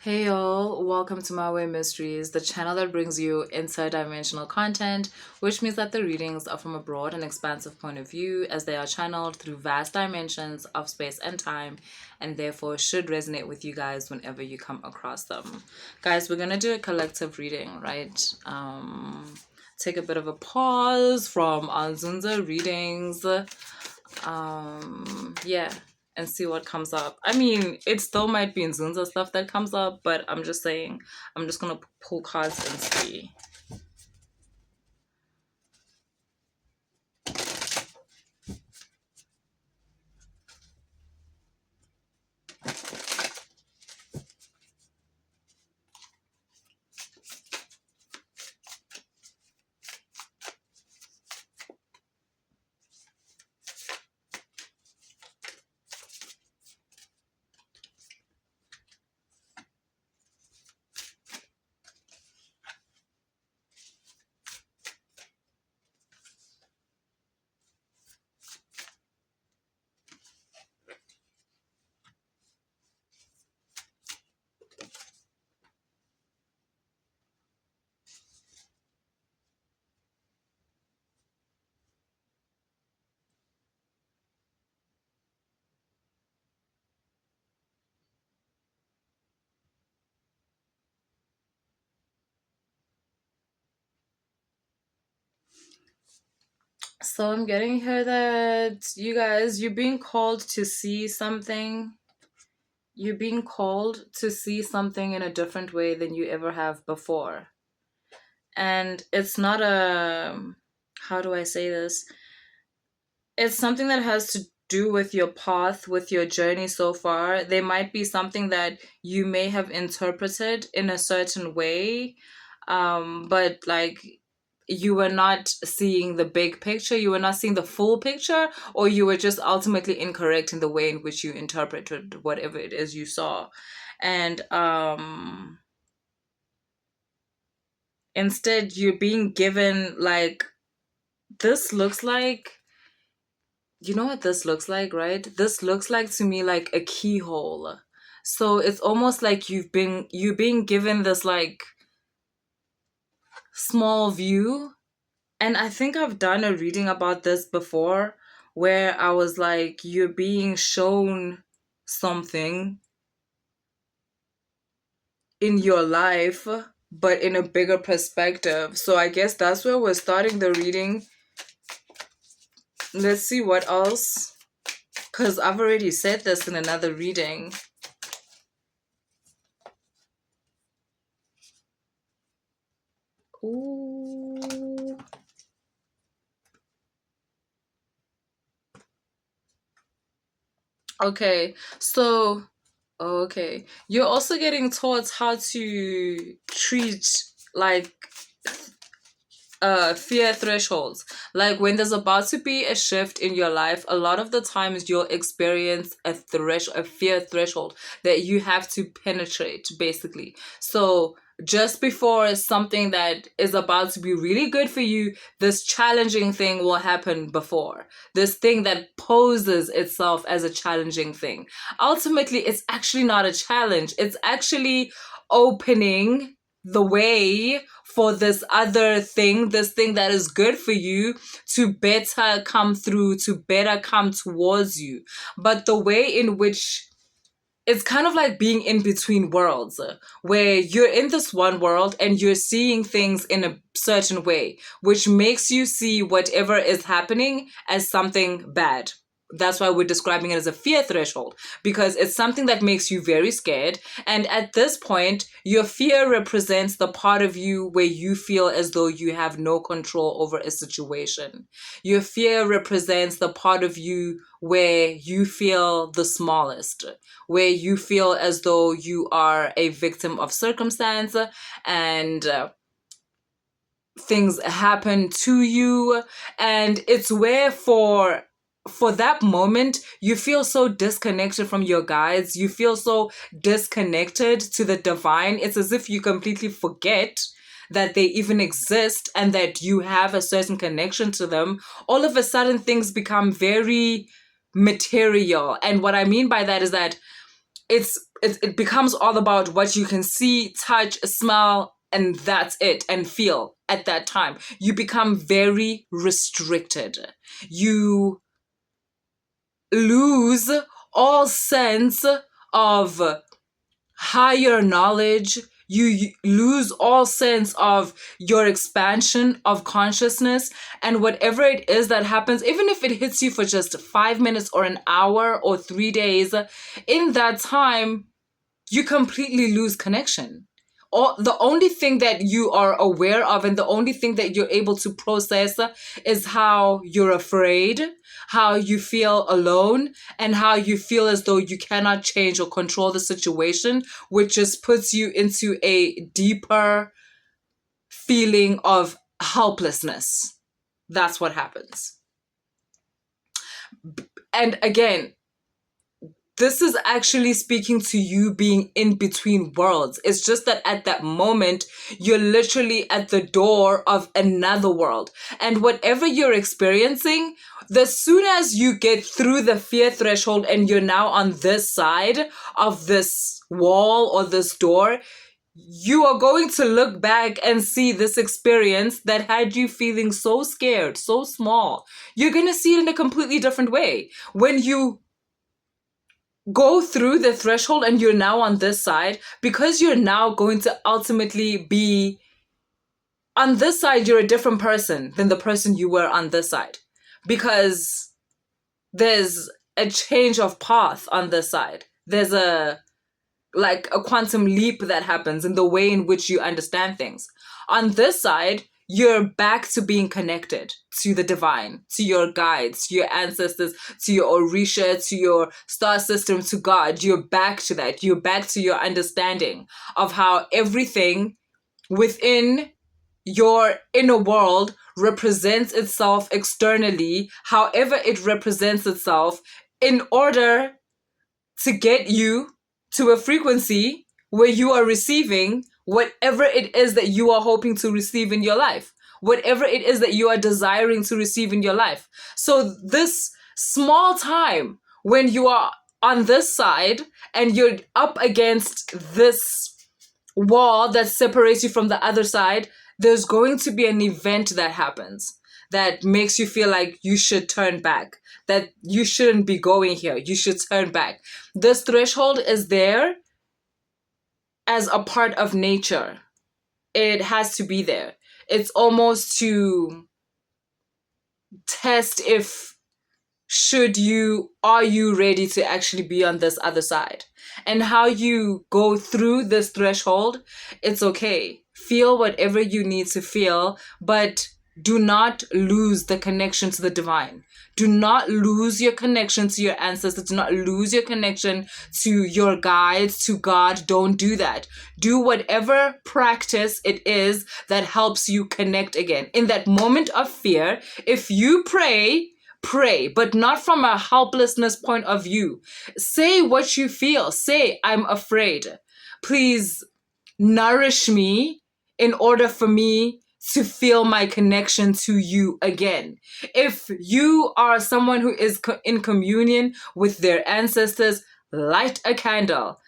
Hey y'all, welcome to My Way Mysteries, the channel that brings you interdimensional content, which means that the readings are from a broad and expansive point of view as they are channeled through vast dimensions of space and time, and therefore should resonate with you guys whenever you come across them. Guys, we're gonna do a collective reading, right? Take a bit of a pause from Nzunza readings. Yeah, and see what comes up. I mean, it still might be Nzunza stuff that comes up, but I'm just saying, I'm just gonna pull cards and see. So I'm getting here that you guys, you're being called to see something. You're being called to see something in a different way than you ever have before. And it's not how do I say this? It's something that has to do with your path, with your journey so far. There might be something that you may have interpreted in a certain way, but like you were not seeing the big picture, you were not seeing the full picture, or you were just ultimately incorrect in the way in which you interpreted whatever it is you saw. And instead, you're being given like, this looks like, you know what this looks like, right? This looks like to me like a keyhole. So it's almost like you're being given this like small view. And I think I've done a reading about this before where I was like, you're being shown something in your life, but in a bigger perspective. So I guess that's where we're starting the reading. Let's see what else. Because I've already said this in another reading. Ooh. Okay, so okay, you're also getting taught how to treat like fear thresholds. Like when there's about to be a shift in your life, a lot of the times you'll experience a fear threshold that you have to penetrate, basically. So just before something that is about to be really good for you, this challenging thing will happen before. This thing that poses itself as a challenging thing. Ultimately, it's actually not a challenge. It's actually opening the way for this other thing, this thing that is good for you to better come through, to better come towards you. But the way in which it's kind of like being in between worlds, where you're in this one world and you're seeing things in a certain way, which makes you see whatever is happening as something bad. That's why we're describing it as a fear threshold, because it's something that makes you very scared. And at this point, your fear represents the part of you where you feel as though you have no control over a situation. Your fear represents the part of you where you feel the smallest, where you feel as though you are a victim of circumstance and things happen to you. And it's where for that moment, you feel so disconnected from your guides. You feel so disconnected to the divine. It's as if you completely forget that they even exist and that you have a certain connection to them. All of a sudden, things become very material. And what I mean by that is that it's it becomes all about what you can see, touch, smell, and that's it, and feel at that time. You become very restricted. You lose all sense of higher knowledge. You lose all sense of your expansion of consciousness, and whatever it is that happens, even if it hits you for just 5 minutes or an hour or 3 days, in that time you completely lose connection. Or the only thing that you are aware of and the only thing that you're able to process is how you're afraid, how you feel alone, and how you feel as though you cannot change or control the situation, which just puts you into a deeper feeling of helplessness. That's what happens. And again, this is actually speaking to you being in between worlds. It's just that at that moment, you're literally at the door of another world. And whatever you're experiencing, as soon as you get through the fear threshold and you're now on this side of this wall or this door, you are going to look back and see this experience that had you feeling so scared, so small. You're going to see it in a completely different way. When you go through the threshold and you're now on this side, because you're now going to ultimately be on this side, you're a different person than the person you were on this side, because there's a change of path on this side. There's a quantum leap that happens in the way in which you understand things. On this side, you're back to being connected to the divine, to your guides, to your ancestors, to your Orisha, to your star system, to God. You're back to that. You're back to your understanding of how everything within your inner world represents itself externally, however it represents itself, in order to get you to a frequency where you are receiving whatever it is that you are hoping to receive in your life, whatever it is that you are desiring to receive in your life. So this small time when you are on this side and you're up against this wall that separates you from the other side, there's going to be an event that happens that makes you feel like you should turn back, that you shouldn't be going here, you should turn back. This threshold is there as a part of nature. It has to be there. It's almost to test if are you ready to actually be on this other side? And how you go through this threshold, it's okay. Feel whatever you need to feel, but do not lose the connection to the divine. Do not lose your connection to your ancestors. Do not lose your connection to your guides, to God. Don't do that. Do whatever practice it is that helps you connect again. In that moment of fear, if you pray, but not from a helplessness point of view. Say what you feel. Say, I'm afraid. Please nourish me in order for me to feel my connection to you again. If you are someone who is in communion with their ancestors, light a candle.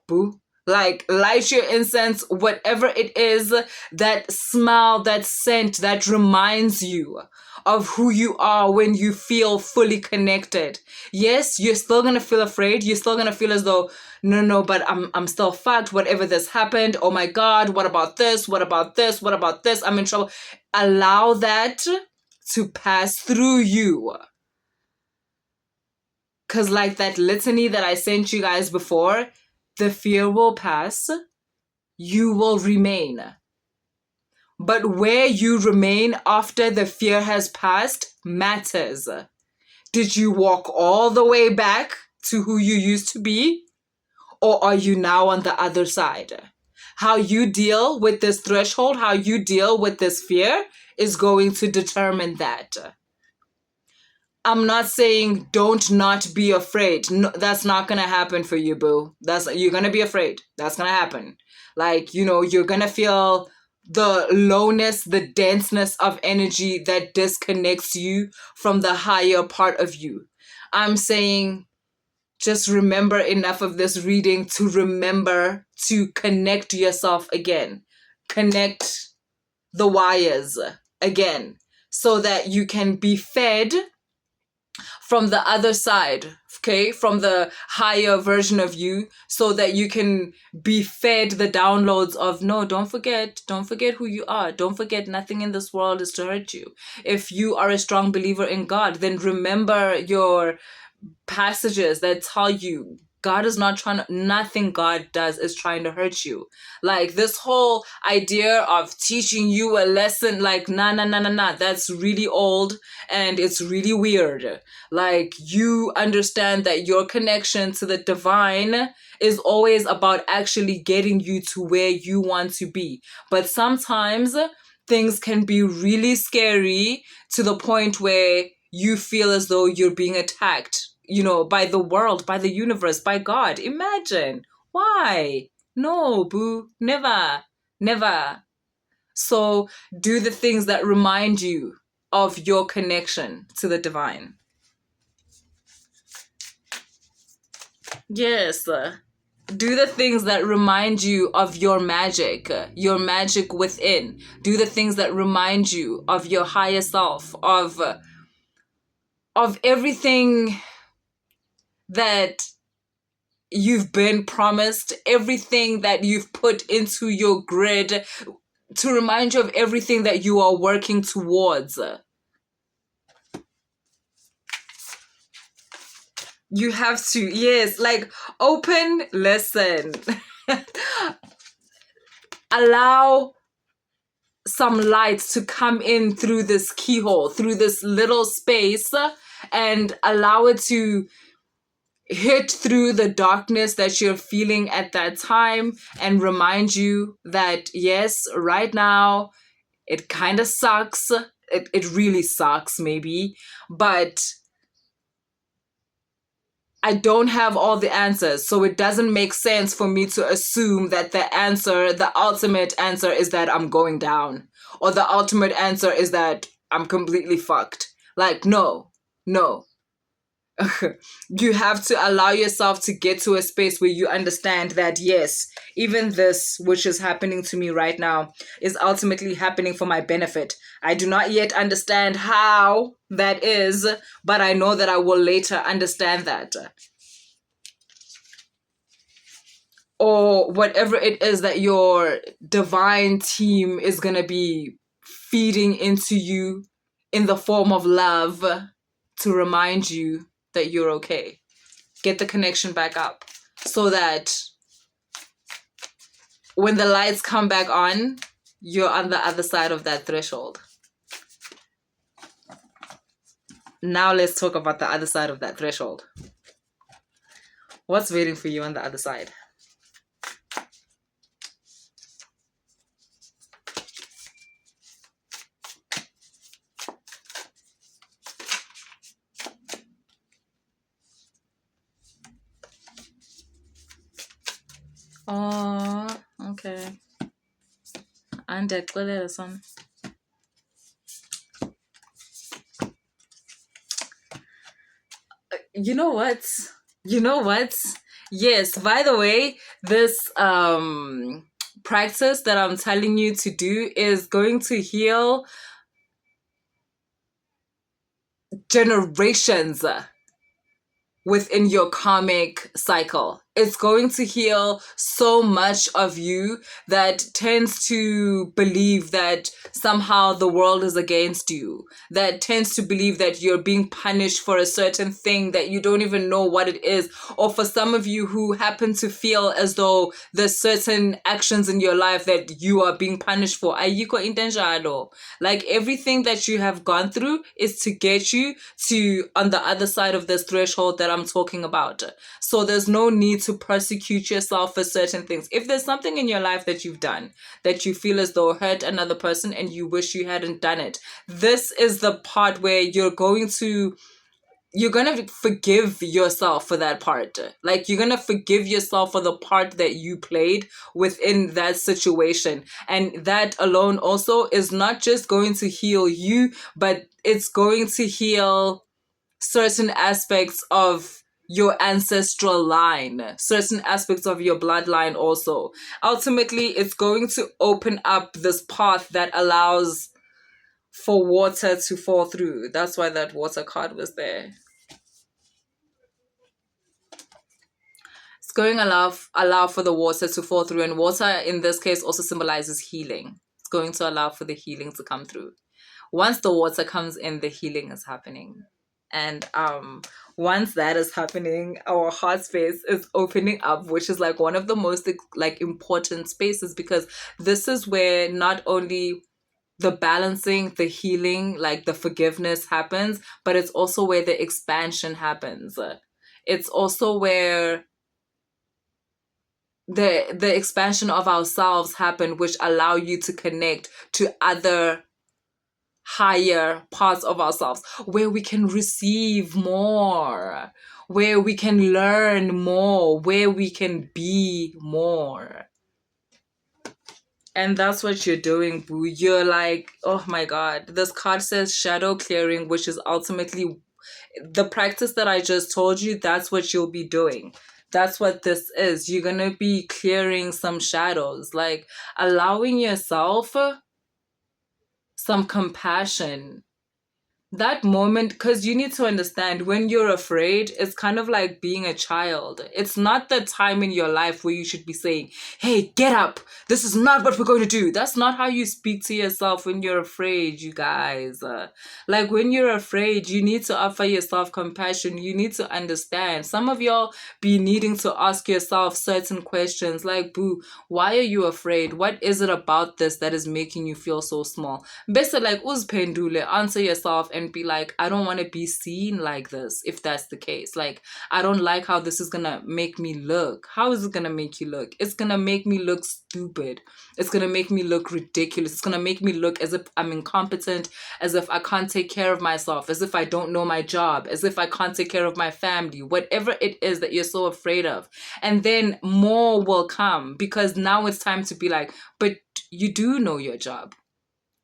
Boo. Like, light your incense, whatever it is, that smell, that scent that reminds you of who you are when you feel fully connected. Yes, you're still gonna feel afraid. You're still gonna feel as though, no, but I'm still fucked. Whatever this happened, oh my God, what about this? What about this? What about this? I'm in trouble. Allow that to pass through you. Because like that litany that I sent you guys before, the fear will pass, you will remain. But where you remain after the fear has passed matters. Did you walk all the way back to who you used to be? Or are you now on the other side? How you deal with this threshold, how you deal with this fear is going to determine that. I'm not saying don't not be afraid. No, that's not going to happen for you, boo. You're going to be afraid. That's going to happen. Like, you're going to feel the lowness, the denseness of energy that disconnects you from the higher part of you. I'm saying just remember enough of this reading to remember to connect yourself again. Connect the wires again so that you can be fed from the other side, okay, from the higher version of you, so that you can be fed the downloads of, no, don't forget who you are. Don't forget, nothing in this world is to hurt you. If you are a strong believer in God, then remember your passages that tell you God is not trying to, nothing God does is trying to hurt you. Like this whole idea of teaching you a lesson, like, nah, that's really old and it's really weird. Like, you understand that your connection to the divine is always about actually getting you to where you want to be. But sometimes things can be really scary to the point where you feel as though you're being attacked, by the world, by the universe, by God. Imagine. Why? No, boo. Never. Never. So do the things that remind you of your connection to the divine. Yes. Do the things that remind you of your magic within. Do the things that remind you of your higher self, of everything that you've been promised, everything that you've put into your grid, to remind you of everything that you are working towards. You have to, yes, like, listen. Allow some light to come in through this keyhole, through this little space, and allow it to hit through the darkness that you're feeling at that time and remind you that, yes, right now, it kind of sucks. It really sucks, maybe, but I don't have all the answers. So it doesn't make sense for me to assume that the ultimate answer is that I'm going down, or the ultimate answer is that I'm completely fucked. Like, no. You have to allow yourself to get to a space where you understand that, yes, even this which is happening to me right now is ultimately happening for my benefit. I do not yet understand how that is, but I know that I will later understand that. Or whatever it is that your divine team is going to be feeding into you in the form of love to remind you that you're okay. Get the connection back up so that when the lights come back on, you're on the other side of that threshold. Now let's talk about the other side of that threshold. What's waiting for you on the other side? Oh, okay. And son. You know what? Yes, by the way, this practice that I'm telling you to do is going to heal generations within your karmic cycle. It's going to heal so much of you that tends to believe that somehow the world is against you, that tends to believe that you're being punished for a certain thing that you don't even know what it is. Or for some of you who happen to feel as though there's certain actions in your life that you are being punished for. Ayiko intenjalo. Like, everything that you have gone through is to get you to on the other side of this threshold that I'm talking about. So there's no need to persecute yourself for certain things. If there's something in your life that you've done that you feel as though hurt another person and you wish you hadn't done it, this is the part where you're going to forgive yourself for that part. Like, you're going to forgive yourself for the part that you played within that situation. And that alone also is not just going to heal you, but it's going to heal certain aspects of your ancestral line, certain aspects of your bloodline also. Ultimately, it's going to open up this path that allows for water to fall through. That's why that water card was there. It's going to allow for the water to fall through, and water in this case also symbolizes healing. It's going to allow for the healing to come through. Once the water comes in, the healing is happening. And once that is happening, our heart space is opening up, which is like one of the most like important spaces, because this is where not only the balancing, the healing, like the forgiveness happens, but it's also where the expansion happens. It's also where the expansion of ourselves happen, which allow you to connect to other higher parts of ourselves, where we can receive more, where we can learn more, where we can be more. And that's what you're doing, boo. You're like, oh my God, this card says shadow clearing, which is ultimately the practice that I just told you. That's what you'll be doing. That's what this is. You're going to be clearing some shadows, like allowing yourself some compassion. That moment, because you need to understand, when you're afraid, it's kind of like being a child. It's not the time in your life where you should be saying, hey, get up, this is not what we're going to do. That's not how you speak to yourself when you're afraid, you guys. Like when you're afraid, you need to offer yourself compassion. You need to understand. Some of y'all be needing to ask yourself certain questions like, boo, why are you afraid? What is it about this that is making you feel so small? Best like uzphendule, answer yourself and be like, I don't want to be seen like this. If that's the case, like, I don't like how this is gonna make me look. How is it gonna make you look? It's gonna make me look stupid. It's gonna make me look ridiculous. It's gonna make me look as if I'm incompetent, as if I can't take care of myself, as if I don't know my job, as if I can't take care of my family, whatever it is that you're so afraid of. And then more will come, because now it's time to be like, but you do know your job.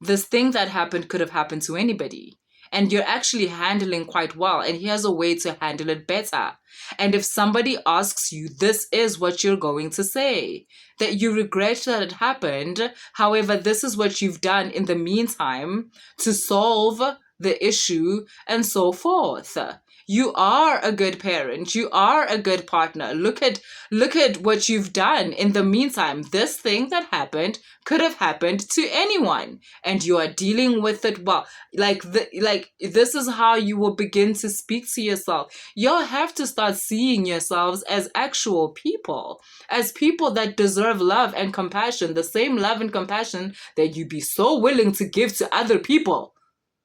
This thing that happened could have happened to anybody. And you're actually handling quite well. And here's a way to handle it better. And if somebody asks you, this is what you're going to say. That you regret that it happened. However, this is what you've done in the meantime to solve the issue and so forth. You are a good parent. You are a good partner. Look at what you've done in the meantime. This thing that happened could have happened to anyone, and you are dealing with it well. Like this is how you will begin to speak to yourself. You'll have to start seeing yourselves as actual people, as people that deserve love and compassion, the same love and compassion that you be so willing to give to other people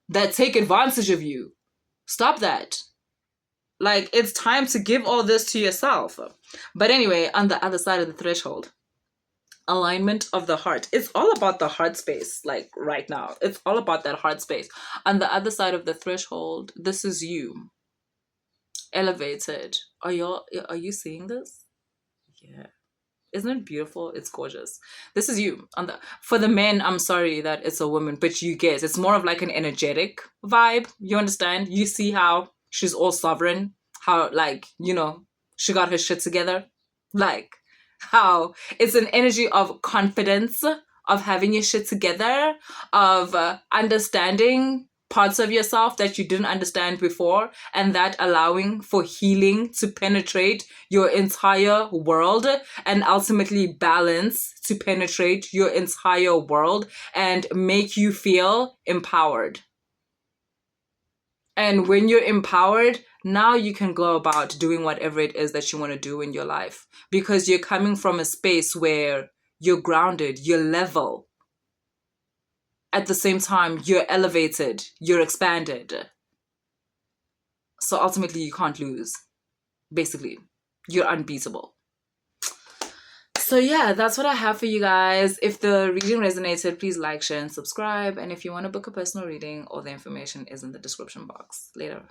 that take advantage of you. Stop that. Like, it's time to give all this to yourself. But anyway, on the other side of the threshold, alignment of the heart. It's all about the heart space, like right now. It's all about that heart space. On the other side of the threshold, this is you. Elevated. Are you seeing this? Yeah. Isn't it beautiful? It's gorgeous. This is you. For the men, I'm sorry that it's a woman, but you guess it's more of like an energetic vibe. You understand? You see how she's all sovereign, how, like, she got her shit together. Like, how it's an energy of confidence, of having your shit together, of understanding parts of yourself that you didn't understand before, and that allowing for healing to penetrate your entire world, and ultimately balance to penetrate your entire world and make you feel empowered. And when you're empowered, now you can go about doing whatever it is that you want to do in your life, because you're coming from a space where you're grounded, you're level. At the same time, you're elevated, you're expanded. So ultimately, you can't lose. Basically, you're unbeatable. So yeah, that's what I have for you guys. If the reading resonated, please like, share, and subscribe. And if you want to book a personal reading, all the information is in the description box. Later.